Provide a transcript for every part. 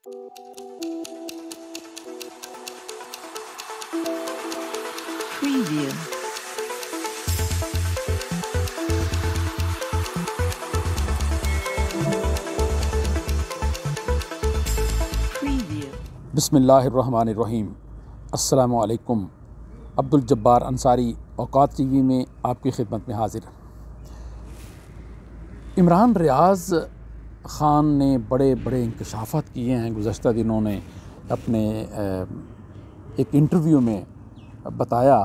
Preview. बिस्मिल्लाहिर्रहमानिर्रहीम। अस्सलामु अलैकुम। अब्दुल जब्बार अंसारी औकात टीवी में आपकी खिदमत में हाजिर। इमरान रियाज़ ख़ान ने बड़े बड़े इंकशाफात किए हैं गुज़श्ता दिनों ने। अपने एक इंटरव्यू में बताया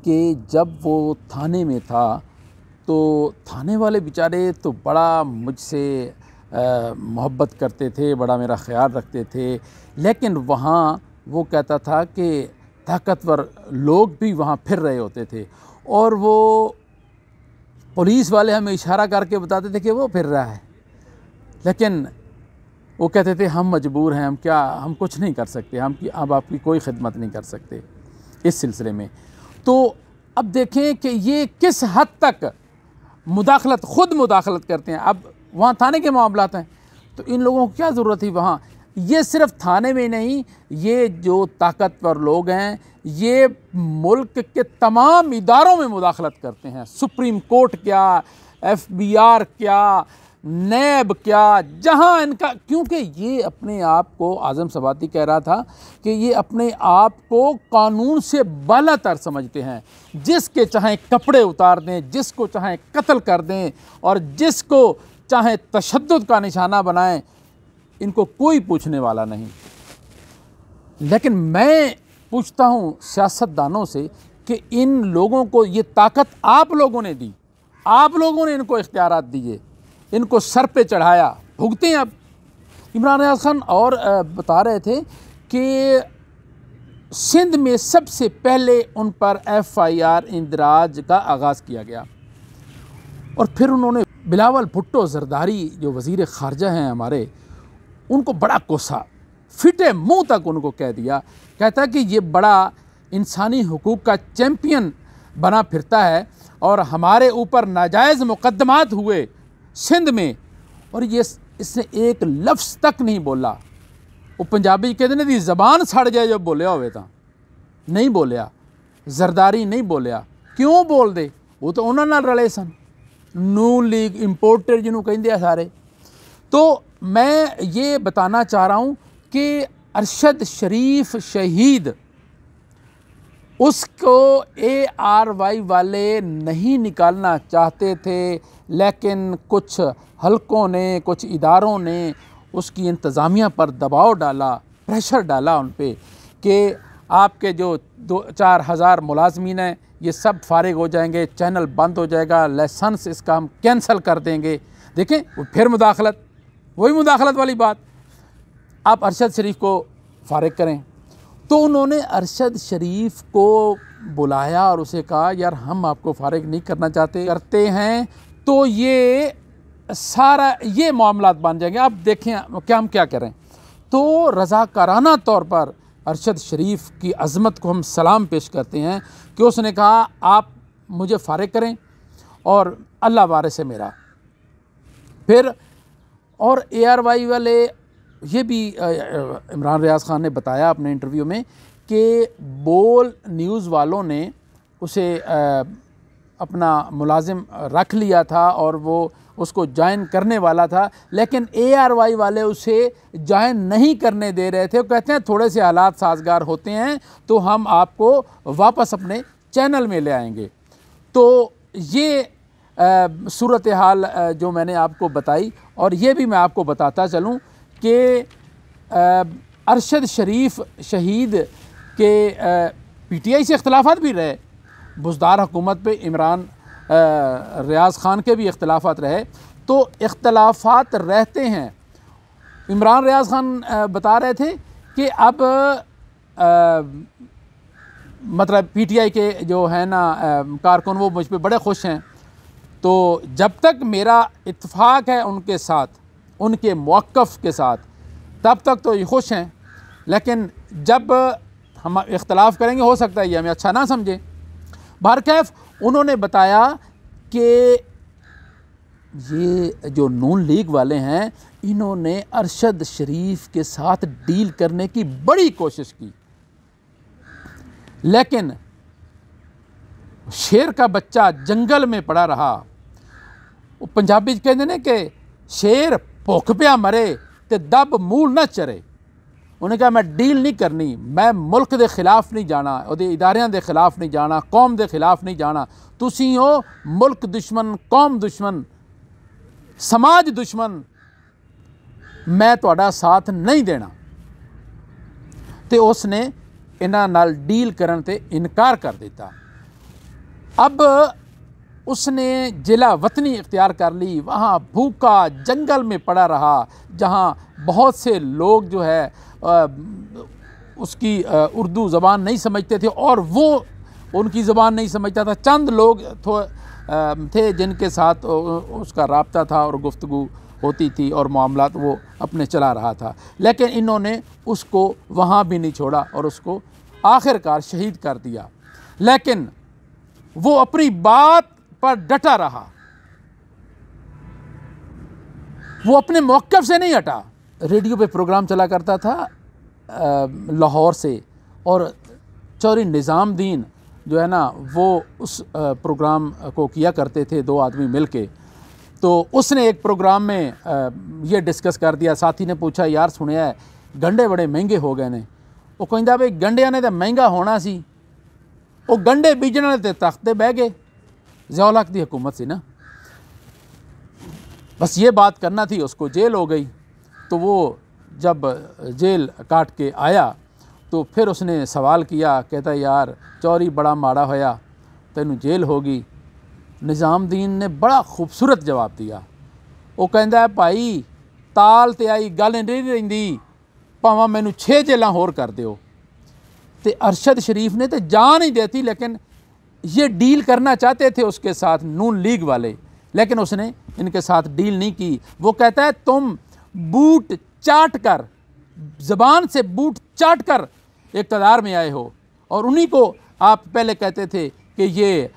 कि जब वो थाने में था तो थाने वाले बेचारे तो बड़ा मुझसे मोहब्बत करते थे, बड़ा मेरा ख़्याल रखते थे, लेकिन वहाँ वो कहता था कि ताकतवर लोग भी वहाँ फिर रहे होते थे और वो पुलिस वाले हमें इशारा करके बताते थे कि वो फिर रहा है, लेकिन वो कहते थे हम मजबूर हैं, हम कुछ नहीं कर सकते, अब आपकी कोई खिदमत नहीं कर सकते इस सिलसिले में। तो अब देखें कि ये किस हद तक खुद मुदाखलत करते हैं। अब वहाँ थाने के मामलात हैं तो इन लोगों को क्या ज़रूरत थी वहाँ। ये सिर्फ थाने में नहीं, ये जो ताकतवर लोग हैं ये मुल्क के तमाम इदारों में मुदाखलत करते हैं। सुप्रीम कोर्ट क्या, FBR क्या, नैब क्या, जहाँ इनका, क्योंकि ये अपने आप को, आज़म सबाती कह रहा था कि ये अपने आप को कानून से बालातर समझते हैं। जिसके चाहे कपड़े उतार दें, जिसको चाहे कत्ल कर दें और जिसको चाहे तशद्दुद का निशाना बनाएं, इनको कोई पूछने वाला नहीं। लेकिन मैं पूछता हूँ सियासतदानों से कि इन लोगों को ये ताकत आप लोगों ने दी, आप लोगों ने इनको इख्तियारात दिए, इनको सर पे चढ़ाया, भुगते हैं अब। इमरान रियाज़ खान और बता रहे थे कि सिंध में सबसे पहले उन पर FIR इंदराज का आगाज़ किया गया और फिर उन्होंने बिलावल भुट्टो ज़रदारी जो वज़ीर ख़ारजा हैं हमारे, उनको बड़ा कोसा, फिटे मुंह तक उनको कह दिया। कहता है कि ये बड़ा इंसानी हुकूक का चैम्पियन बना फिरता है और हमारे ऊपर नाजायज़ मुकदमात हुए सिंध में और ये इसने एक लफ्ज़ तक नहीं बोला। वो पंजाबी कहते ने दी ज़बान सड़ जाए जब बोलिया होवे तो नहीं बोलिया, जरदारी नहीं बोलिया। क्यों बोल दे, वो तो उन्होंने नाल रले सन, नून लीग इंपोर्टर जिन्हों कहते हैं सारे। तो मैं ये बताना चाह रहा हूँ कि अरशद शरीफ शहीद, उसको ARY वाले नहीं निकालना चाहते थे, लेकिन कुछ हलकों ने, कुछ इदारों ने उसकी इंतज़ामिया पर दबाव डाला, प्रेशर डाला उन पे कि आपके जो 2-4 हज़ार मुलाजमीन हैं ये सब फारिग हो जाएंगे, चैनल बंद हो जाएगा, लाइसेंस इसका हम कैंसिल कर देंगे। देखें वो फिर मुदाखलत, वही मुदाखलत वाली बात, आप अरशद शरीफ को फारिग करें। तो उन्होंने अरशद शरीफ को बुलाया और उसे कहा यार हम आपको फारिग नहीं करना चाहते, करते हैं तो ये सारा ये मामलात बन जाएंगे। अब देखें हम क्या करें। तो रज़ाकाराना तौर पर अरशद शरीफ की अज़मत को हम सलाम पेश करते हैं कि उसने कहा आप मुझे फारिग करें और अल्लाह वारिस है मेरा। फिर और ARY वाले, ये भी इमरान रियाज़ ख़ान ने बताया अपने इंटरव्यू में कि बोल न्यूज़ वालों ने उसे अपना मुलाजिम रख लिया था और वो उसको ज्वाइन करने वाला था, लेकिन ARY वाले उसे ज्वाइन नहीं करने दे रहे थे। वो कहते हैं थोड़े से हालात साजगार होते हैं तो हम आपको वापस अपने चैनल में ले आएंगे। तो ये सूरत हाल जो मैंने आपको बताई, और ये भी मैं आपको बताता चलूँ कि अरशद शरीफ शहीद के PTI से इख्तलाफात भी रहे, बुज़दार हुकूमत पे इमरान रियाज़ ख़ान के भी इख्तलाफात रहे। तो इख्तलाफात रहते हैं। इमरान रियाज़ ख़ान बता रहे थे कि अब मतलब PTI के जो है ना कारकुन वो मुझ पर बड़े खुश हैं। तो जब तक मेरा इत्तेफाक है उनके साथ, उनके मौक़िफ़ के साथ, तब तक तो ये खुश हैं, लेकिन जब हम इख्तलाफ करेंगे हो सकता है ये हमें अच्छा ना समझें। बहरकैफ उन्होंने बताया कि ये जो नून लीग वाले हैं, इन्होंने अरशद शरीफ के साथ डील करने की बड़ी कोशिश की, लेकिन शेर का बच्चा जंगल में पड़ा रहा। वो पंजाबी कहते ने कि शेर भुख पिया मरे ते दब मूल न चरे। उन्हें कहा मैं डील नहीं करनी, मैं मुल्क के खिलाफ नहीं जाना, उहदे इदारियां के खिलाफ नहीं जाना, कौम के खिलाफ नहीं जाना। तुसी हो मुल्क दुश्मन, कौम दुश्मन, समाज दुश्मन, मैं तुहाडा साथ नहीं देना। तो उसने इन्हां नाल डील करन ते इनकार कर दिता। अब उसने जिला वतनी इख्तियार कर ली, वहाँ भूखा जंगल में पड़ा रहा, जहाँ बहुत से लोग जो है उसकी उर्दू ज़बान नहीं समझते थे और वो उनकी ज़बान नहीं समझता था। चंद लोग थे जिनके साथ उसका राब्ता था और गुफ्तगू होती थी और मामलात वो अपने चला रहा था, लेकिन इन्होंने उसको वहाँ भी नहीं छोड़ा और उसको आखिरकार शहीद कर दिया। लेकिन वो अपनी बात पर डटा रहा, वो अपने मौक़िफ़ से नहीं हटा। रेडियो पे प्रोग्राम चला करता था लाहौर से, और चौधरी निज़ामुद्दीन जो है ना वो उस प्रोग्राम को किया करते थे, दो आदमी मिलके। तो उसने एक प्रोग्राम में ये डिस्कस कर दिया। साथी ने पूछा, यार सुनिया है गंढे बड़े महंगे हो गए ने। वो कहता भाई गंढिया ने तो महंगा होना सी, वो गंढे बीजने ने तो तख्ते बह गए। ज़िया-उल हक की हुकूमत सी ना, बस ये बात करना थी, उसको जेल हो गई। तो वो जब जेल काट के आया तो फिर उसने सवाल किया, कहता यार चौरी बड़ा माड़ा होया, तेनू जेल होगी। निज़ामुद्दीन ने बड़ा खूबसूरत जवाब दिया। वो कहता है भाई ताल ते आई गल नहीं रहिंदी, भावें मैनू 6 जेलां होर कर दिओ। तो अरशद शरीफ ने तो जान ही देती, लेकिन ये डील करना चाहते थे उसके साथ नून लीग वाले, लेकिन उसने इनके साथ डील नहीं की। वो कहता है तुम बूट चाट कर, ज़बान से बूट चाट कर इक़्तिदार में आए हो, और उन्हीं को आप पहले कहते थे कि ये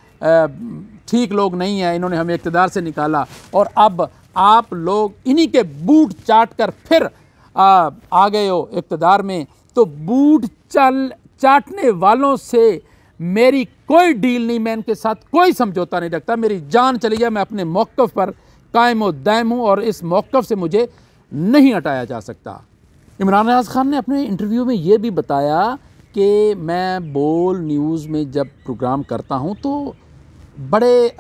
ठीक लोग नहीं हैं, इन्होंने हमें इक़्तिदार से निकाला, और अब आप लोग इन्हीं के बूट चाट कर फिर आ गए हो इक़्तिदार में। तो बूट चाटने वालों से मेरी कोई डील नहीं, मैं इनके साथ कोई समझौता नहीं रखता। मेरी जान चली जाए, मैं अपने मौक़िफ़ पर कायम व दायम हूँ और इस मौक़िफ़ से मुझे नहीं हटाया जा सकता। इमरान रियाज़ ख़ान ने अपने इंटरव्यू में ये भी बताया कि मैं बोल न्यूज़ में जब प्रोग्राम करता हूँ तो बड़े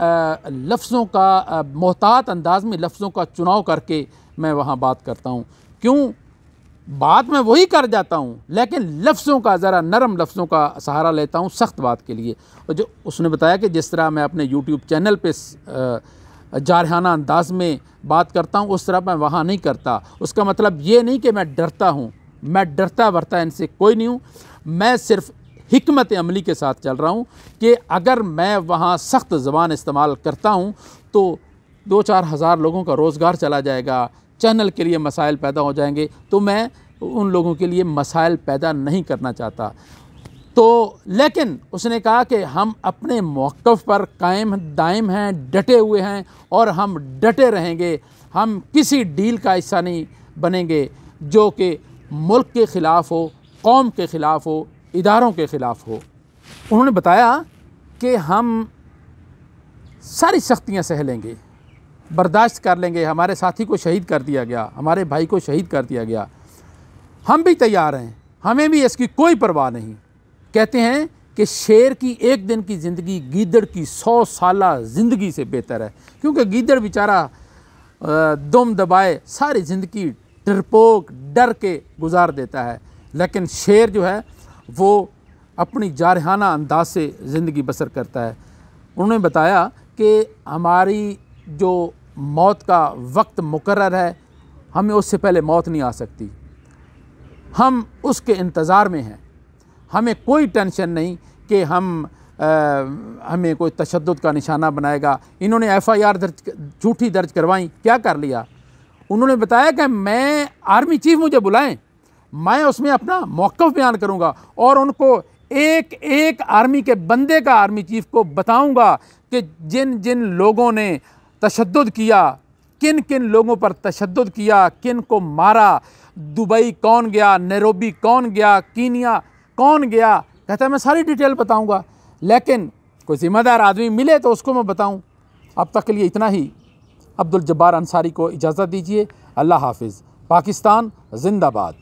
लफ्ज़ों का, मोहतात अंदाज में लफ्ज़ों का चुनाव करके मैं वहाँ बात करता हूँ। क्यों? बात मैं वही कर जाता हूँ, लेकिन लफ्ज़ों का ज़रा नरम लफ्ज़ों का सहारा लेता हूँ सख्त बात के लिए। और जो उसने बताया कि जिस तरह मैं अपने यूट्यूब चैनल पे जारहाना अंदाज में बात करता हूँ, उस तरह मैं वहाँ नहीं करता। उसका मतलब ये नहीं कि मैं डरता हूँ, मैं डरता वरता इनसे कोई नहीं हूँ। मैं सिर्फ़ हिकमत अमली के साथ चल रहा हूँ कि अगर मैं वहाँ सख्त ज़बान इस्तेमाल करता हूँ तो 2-4 हज़ार लोगों का रोज़गार चला जाएगा, चैनल के लिए मसाइल पैदा हो जाएंगे। तो मैं उन लोगों के लिए मसाइल पैदा नहीं करना चाहता। तो लेकिन उसने कहा कि हम अपने मौक़िफ़ पर कायम दायम हैं, डटे हुए हैं और हम डटे रहेंगे। हम किसी डील का हिस्सा नहीं बनेंगे जो कि मुल्क के ख़िलाफ़ हो, कौम के ख़िलाफ़ हो, इदारों के ख़िलाफ़ हो। उन्होंने बताया कि हम सारी सख्तियाँ सह लेंगे, बर्दाश्त कर लेंगे। हमारे साथी को शहीद कर दिया गया, हमारे भाई को शहीद कर दिया गया, हम भी तैयार हैं, हमें भी इसकी कोई परवाह नहीं। कहते हैं कि शेर की एक दिन की ज़िंदगी गीदड़ की 100 साला ज़िंदगी से बेहतर है, क्योंकि गीदड़ बेचारा दम दबाए सारी ज़िंदगी डरपोक डर के गुजार देता है, लेकिन शेर जो है वो अपनी जारहाना अंदाज से ज़िंदगी बसर करता है। उन्होंने बताया कि हमारी जो मौत का वक्त मुकर्रर है, हमें उससे पहले मौत नहीं आ सकती, हम उसके इंतज़ार में हैं। हमें कोई टेंशन नहीं कि हमें कोई तशद्दुद का निशाना बनाएगा। इन्होंने FIR झूठी दर्ज करवाई, क्या कर लिया? उन्होंने बताया कि मैं आर्मी चीफ़ मुझे बुलाएं, मैं उसमें अपना मौक़िफ़ बयान करूंगा और उनको एक एक आर्मी के बंदे का आर्मी चीफ़ को बताऊंगा कि जिन जिन लोगों ने तशद्दुद किया, किन किन लोगों पर तशद्दुद किया, किन को मारा, दुबई कौन गया, नैरोबी कौन गया, कीनिया कौन गया। कहता है मैं सारी डिटेल बताऊंगा, लेकिन कोई ज़िम्मेदार आदमी मिले तो उसको मैं बताऊं। अब तक के लिए इतना ही। अब्दुल जब्बार अंसारी को इजाज़त दीजिए। अल्लाह हाफिज़। पाकिस्तान जिंदाबाद।